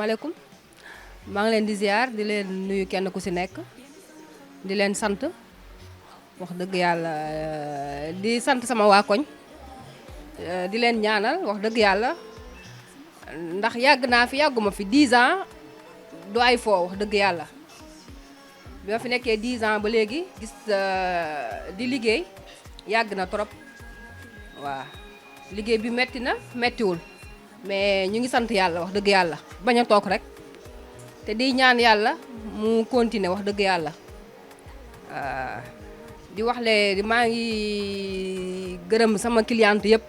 asalaamaaleykum maa ngi leen di ziar di leen nuyu kenn ku ci nekk di leen sant wax dëgg yàlla di sant sama waa koñ di leen ñaanal wax dëgg yàlla ndax yàgg naa fi yàgguma fi 10 ans du ay foo wax dëgg yàlla bi ma fi nekkee 10 ans ba léegi gis di liggéey yàgg na trop waaw liggéey bi metti na mettiwul mais ñu ngi sant yàlla wax dëgg yàlla bañ a toog rek te di ñaan yàlla mu continuer wax dëgg yàlla di wax le maa ngi gërëm sama cliente yëpp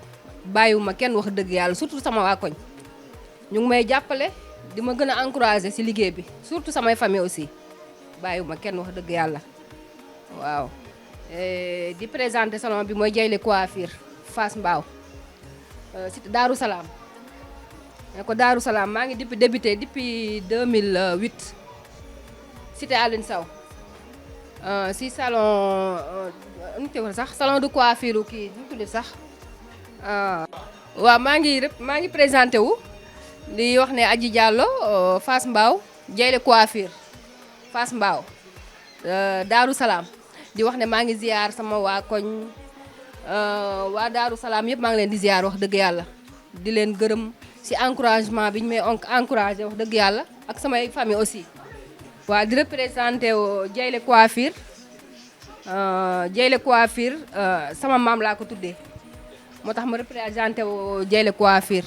bàyyiwuma kenn wax dëgg yàlla surtout sama waa koñ ñu ngi may jàppale di ma gën a encourager ci liggéey bi surtout samay famille aussi bàyyiwuma kenn wax dëgg yàlla waaw di présenter salon bi mooy Jayle Coiffure Fass Mbao cité Daaru Salaam ne ko Daaru Salaam maa ngi débuté depuis 2008 cité Aline Sow si salon nu ñu sax salon de coiffure kii nu ñu tuddee sax waaw maa ngi présenté wu di wax ne Adji Diallo Fass Mbao Jayle Coiffure Fass Mbao Daaru Salaam di wax ne maa ngi ziar sama waa koñ waa Daaru Salaam yëpp maa ngi leen di ziar wax dëgg yàlla di leen gërëm ci encouragement bi ñu may encouragé wax dëgg yàlla ak samay famille aussi waa di représenté Jayle Coiffure Jayle Coiffure sama maam laa ko tuddee moo tax ma représenté Jayle Coiffure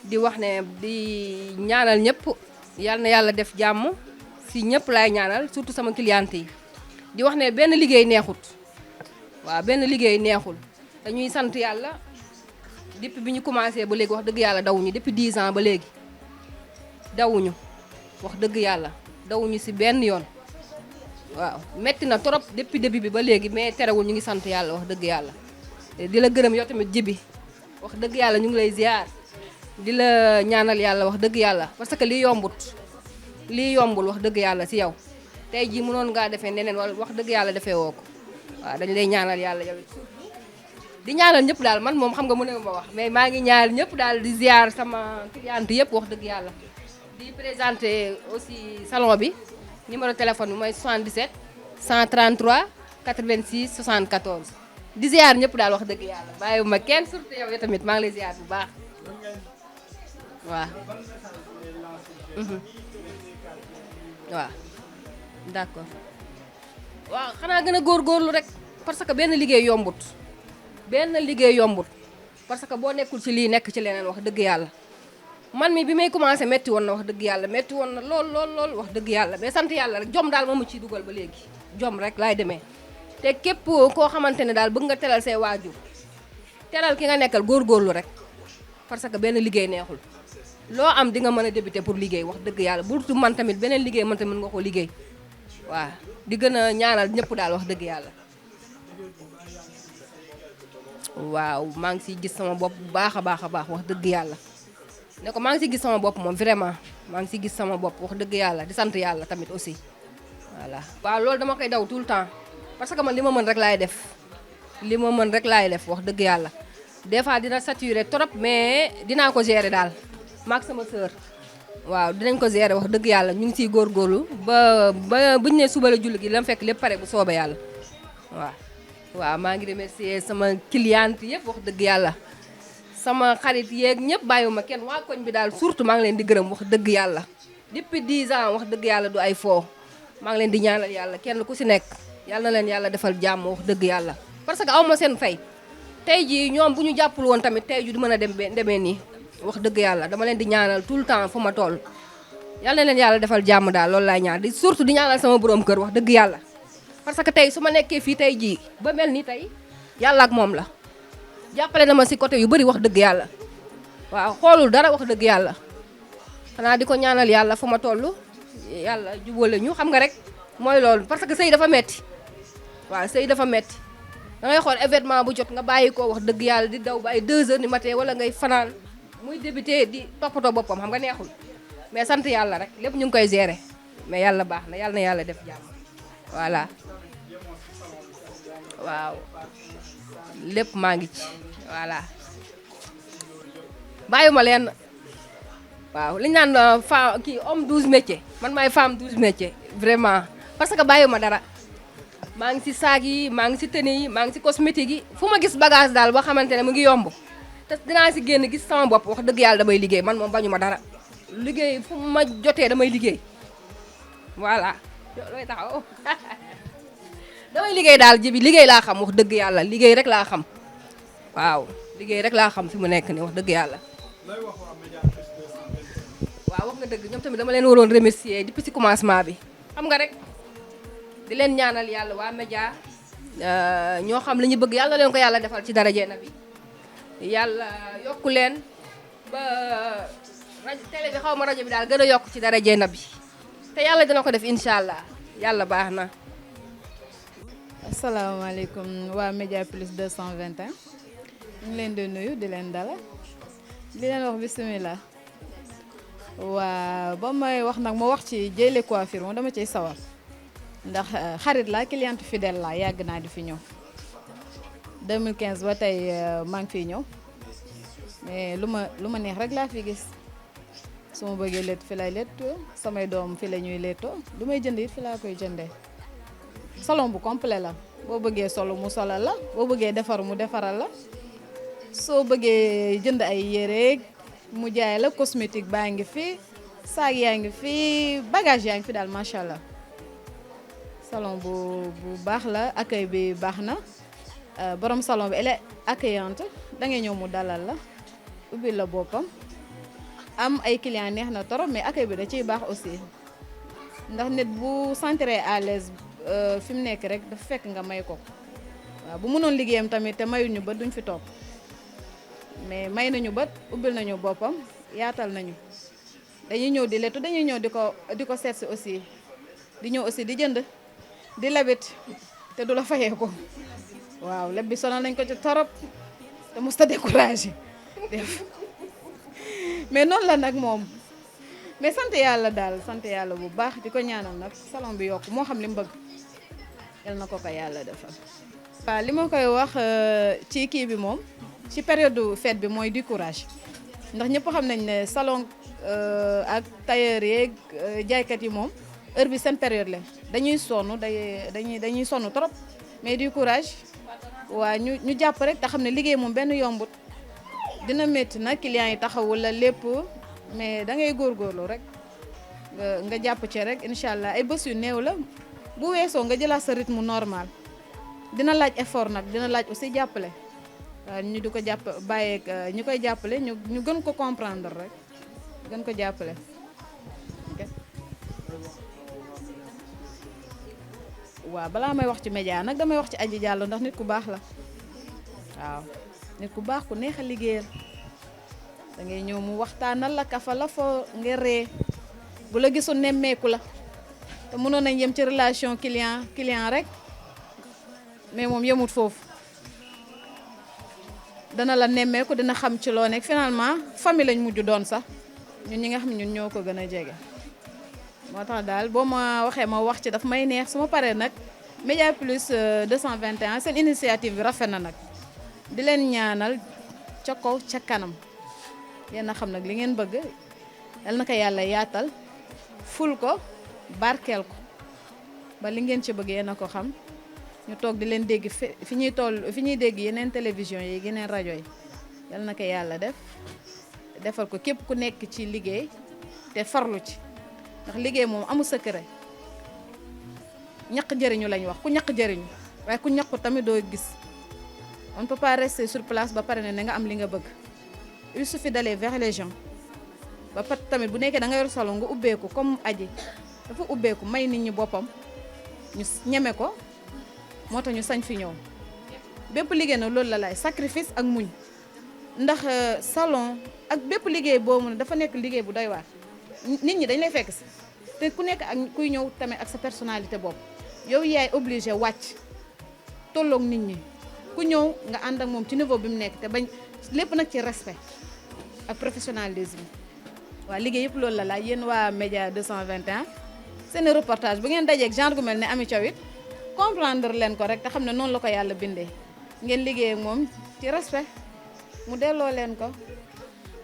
di wax ne di ñaanal ñëpp yal na yàlla def jàmm ci ñëpp laay ñaanal surtout sama cliente yi di wax ne benn liggéey neexut waaw benn liggéey neexul dañuy sant yàlla depuis bi ñu commencé ba léegi wax dëgg yàlla dawuñu depuis 10 ans ba léegi dawuñu wax dëgg yàlla dawuñu ci benn yoon waaw metti na trop depuis début bi ba léegi mais terewul ñu ngi sant yàlla wax dëgg yàlla di la gërëm yow tamit jibi wax dëgg yàlla ñu ngi lay ziar di la ñaanal yàlla wax dëgg yàlla parce que lii yombul wax dëgg yàlla ci yow tey jii mënoon ngaa defee neneen wala wax dëgg yàlla defee woo ko waaw dañu lay ñaanal yàlla yow di ñaanal ñëpp daal man moom xam nga mën ma wax mais maa ngi ñaanal ñëpp daal di ziar sama cliente yëpp wax dëgg yàlla di présenter aussi salon bi numéro téléphone bi mooy 77 133 86 74 di ziar ñëpp daal wax dëgg yàlla bàyyiwuma kenn surtout yow tamit maa ngi lay ziar bu baax waaw waaw d'accord waaw xanaa gën a góorgóorlu rek parce que benn liggéey yombut parce que boo nekkul ci lii nekk ci leneen wax dëgg yàlla man mi bi may commencé metti woon na wax dëgg yàlla metti woon na lool wax dëgg yàlla mais sant yàlla rek jom daal moomu ciy dugal ba léegi jom rek laay demee te képp koo xamante ne daal bëgg nga teral say waajur teral ki nga nekkal góorgóorlu rek parce que benn liggéey neexul loo am di nga mën a débuter pour liggéey wax dëgg yàlla burtu man tamit beneen liggéey man tamit nga ko liggéey waaw di gën a ñaanal ñëpp daal wax dëgg yàlla waaw maa ngi siy gis sama bopp bu baax a baax wax dëgg yàlla ne ko maa ngi siy gis sama bopp moom vraiment maa ngi siy gis sama bopp wax dëgg yàlla di sant yàlla tamit aussi voilà. waaw loolu dama koy daw tout le temps parce que man li ma mën rek laay def wax dëgg yàlla des fois dina saturé trop mais dinaa ko gérer daal maak sama sœur waaw dinañ ko gérer wax dëgg yàlla ñu ngi siy góorgóorlu ba buñu ne suba la julli gi la fekk lépp pare bu soobee yàlla waaw maa ngi remercier sama cliente yëpp wax dëgg yàlla sama xarit yeeg ñëpp bàyyiwuma kenn waa koñ bi daal surtout maa ngi leen di gërëm wax dëgg yàlla depuis 10 ans wax dëgg yàlla du ay foo maa ngi leen di ñaanal yàlla kenn ku ci nekk yàlla na leen yàlla defal jàmm wax dëgg yàlla parce que awma seen fay tey jii ñoom bu ñu jàppul woon tamit tey jii du mën a demee nii wax dëgg yàlla dama leen di ñaanal tout le temps fu ma toll yàlla na leen yàlla defal jàmm daal loolu laay ñaan di surtout di ñaanal sama borom kër wax dëgg yàlla parce que tey su ma nekkee fii tey jii ba mel ni tey yàlla ak moom la jàppale na ma ci côté yu bari wax dëgg yàlla waaw xoolul dara wax dëgg yàlla xanaa di ko ñaanal yàlla fu ma toll yàlla jubóole ñu xam nga rek mooy loolu parce que sëy dafa metti waaw sëy dafa metti da ngay xool événement bu jot nga bàyyi ko wax dëgg yàlla di daw ba ay 2 heures du matin wala ngay fanaan muy débuté di toppatoo boppam xam nga neexul mais sant yàlla rek lépp ñu ngi koy gérer mais yàlla baax na yàlla def jàmm voilà waaw lépp maa ngi ci voilà bàyyiwuma leen waaw li ñu naan femme kii homme 12 métiers man maay femme 12 métiers vraiment parce que bàyyiwuma dara maa ngi si saag yi maa ngi si tenue yi maa ngi si cosmétique yi fu ma gis bagage daal boo xamante ne mu ngi yomb te dinaa si génn gis sama bopp wax dëgg yàlla damay liggéey man moom bañu ma dara liggéey fu ma jotee damay liggéey voilà looy taxaw damay liggéey daal ji bi liggéey laa xam wax dëgg yàlla liggéey rek laa xam waaw liggéey rek laa xam fi mu nekk nii wax dëgg yàlla waaw wax nga dëgg ñoom tamit dama leen waroon remercier depuis ci commencement bi xam nga rek di leen ñaanal yàlla waa média ñoo xam li ñu bëgg yàlla leen ko yàlla defal ci daraje na bi yàlla yokku leen ba rajo télé bi xaw ma rajo bi daal gën a yokk ci daraje na bi te yàlla dina ko def incha allah yàlla baax na. asalaamaaleykum waa Média Plus 221 ñu ngi leen di nuyu di leen dala di leen wax bisimilah. waa ba may wax nag ma wax ci Dieyla coiffure moom dama ciy sawar ndax xarit la cliente fidèle la yàgg naa di fi ñëw 2015 ba tey maa ngi fiy ñëw mais lu ma neex rek laa fi gis su ma bëggee létt fi lay létt samay doom fi la ñuy léttoo lu may jënd it fi laa koy jëndee salon bu complet la boo bëggee solo mu solal la boo bëggee defar mu defaral la soo bëggee jënd ay yére mu jaay la cosmétique baa ngi fi saag yaa ngi fi bagage yaa ngi fi daal macha allah salon bu baax la accueil bi baax na borom salon bi elle est accueillante da ngay ñëw mu dalal la ubbi la boppam am ay clients neex na torop mais accueil bi da ciy baax aussi ndax nit bu sentiree à l'aise fi mu nekk rek dafa fekk nga may ko waaw bu mënoon liggéeyam tamit te mayuñu ba duñ fi toog mais may nañu bët ubbil nañu boppam yaatal nañu dañuy ñëw di lettu dañuy ñëw di ko seetsi aussi di ñëw aussi di jënd di lebit te du la fayee ko waaw leb bi sonal nañ ko ci torop te musta découragé def mais noonu la nag moom mais sant yàlla daal sant yàlla bu baax di ko ñaanal nag salon bi yokk moo xam li mu bëgg yal na ko ko yàlla defal. waaw li ma koy wax ci kii bi moom ci période fête bi mooy du courage ndax ñëpp xam nañ ne salon ak tailleur yeeg jaaykat yi moom heure bi seen période la dañuy sonn dañuy sonn trop mais du courage waa ñu jàpp rek te xam ne liggéey moom benn yombut dina métti nag clients yi taxawul la lépp mais da ngay góorgóorlu rek nga jàpp ci rek incha allah ay bés yu néew la bu weesoo nga jëlaat sa rythme normal dina laaj effort nag dina laaj aussi jàppale. ñu di ko jàpp bàyyeeg ñu koy jàppale ñu gën ko comprendre rek gën ko jàppale. waaw balaa may wax ci média nag damay wax ci Adji Diallo ndax nit ku baax la waaw nit ku baax ku neex a liggéeyal da ngay ñëw mu waxtaanal la kafa la foo nga ree bu la gisul nemmeeku la te mënoon nañ yem ci relation client rek mais moom yemut foofu. dana la nemmeeku dina xam ci loo nekk finalement famille lañ mujj doon sax ñun ñi nga xam ñun ñoo ko gën a jege moo tax daal boo ma waxee ma wax ci daf may neex su ma paree nag Média Plus 221 seen initiative bi rafet na nag di leen ñaanal ca kaw ca kanam yéen a xam nag li ngeen bëgg yal na ko yàlla yaatal ful ko barkeel ko ba li ngeen ci bëgg yéen a ko xam ñu toog di leen dégg fi ñuy dégg yeneen télévision yi yeneen rajo yi yal na ko yàlla defal ko képp ku nekk ci liggéey te farlu ci ndax liggéey moom amul secret ñaq jëriñu lañ wax ku ñaq jëriñu waaye ku ñaqu tamit doo gis on ne peut pas rester sur place ba pare ne nga am li nga bëgg il suffit d'aller vers les gens ba pat tamit bu nekkee da nga yor salon nga ubbeeku comme Adji dafa ubbeeku may nit ñi boppam ñu ñeme ko moo tax ñu sañ fi ñëw bépp liggéey na loolu la lay sacrifice ak muñ ndax salon ak bépp liggéey boobu ne dafa nekk liggéey bu doy waar nit ñi dañ lay fekk si te ku nekk ak kuy ñëw tamit ak sa personnalité bopp yow yaay obligé wàcc tolloog nit ñi ku ñëw nga ànd ak moom ci niveau bi mu nekk te bañ lépp nag ci respect ak professionnalisme waa liggéey yëpp loolu la laaj yéen waa Média 221 seen reportage bu ngeen dajeeg genre gu mel ne Ami Thiaw it comprendre leen ko rek te xam ne noonu la ko yàlla bindee ngeen liggéey ak moom ci respect mu delloo leen ko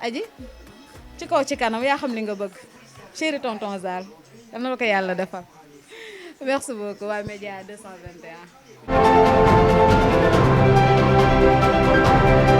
Adji ci kaw ci kanam yaa xam li nga bëgg chéri tonton Zal yal na la ko yàlla defal merci beaucoup waa Média 221